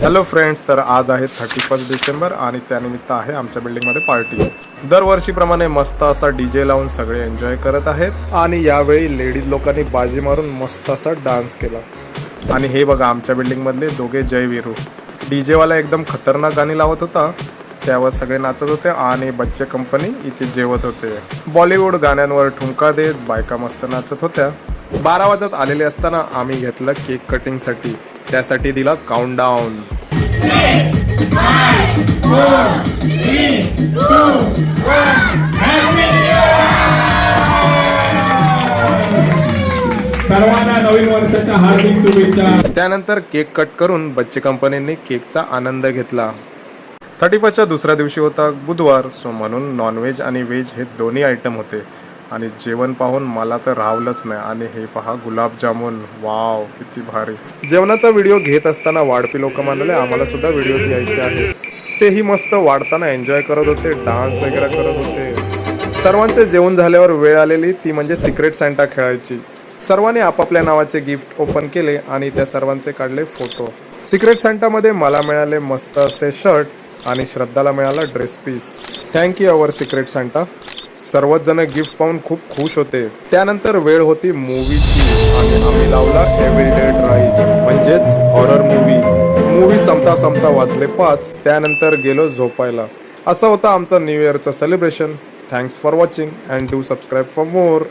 Hello friends, तर आज आहे 31 डिसेंबर आणि त्यानिमित्त आहे आमच्या बिल्डिंगमध्ये पार्टी. दरवर्षीप्रमाणे मस्त असा DJ लावून सगळे एन्जॉय करत आहेत आणि यावेळी लेडीज लोकांनी बाजी मारून मस्त असा डान्स केला. आणि हे बघा, आमच्या बिल्डिंगमधले दोघे जय वीरू. DJ वाला एकदम खतरनाक गाणी लावत होता, त्यावर सगळे नाचत होते आणि बच्चे कंपनी इथे जेवत होते. बॉलिवूड गाण्यांवर ठुमका देत बायका मस्त नाचत होत्या. 12 वाजत आलेले असताना आम्ही घेतलं केक कटिंगसाठी. त्यासाठी दिला काउंटडाऊन. सर्वांना नवीन वर्षाच्या हार्दिक शुभेच्छा. त्यानंतर केक कट करून बच्चे कंपनीने केकचा आनंद घेतला. 31च्या दुसऱ्या दिवशी होता बुधवार, सो म्हणून नॉनव्हेज आणि व्हेज हे दोन्ही आयटम होते. आणि जेवण पाहून मला तर राहवलंच नाही. आणि हे पहा, गुलाबजामुन, वाव किती भारी. जेवणाचा व्हिडिओ घेत असताना वाढपी लोक म्हणाले आम्हाला सुद्धा व्हिडिओ घ्यायचे आहे. तेही मस्त वाढताना एन्जॉय करत होते, डान्स वगैरे करत होते. सर्वांचे जेवण झाल्यावर वेळ आलेली ती म्हणजे सिक्रेट सॅन्टा खेळायची. सर्वांनी आपापल्या नावाचे गिफ्ट ओपन केले आणि त्या सर्वांचे काढले फोटो. सिक्रेट सॅन्टामध्ये मला मिळाले मस्त असे शर्ट आणि श्रद्धाला मिळाला dress piece. Thank you our secret Santa. सर्वच जण गिफ्ट पाहून खूप खुश होते. त्यानंतर वेळ होती मूवीची आणि आम्ही लावला एव्हिल डेड राईज म्हणजेच हॉरर मूवी संपता वाजले 5. त्यानंतर गेलो झोपायला. असं होतं आमचं न्यू इयरचं celebration. Thanks for watching and do subscribe for more.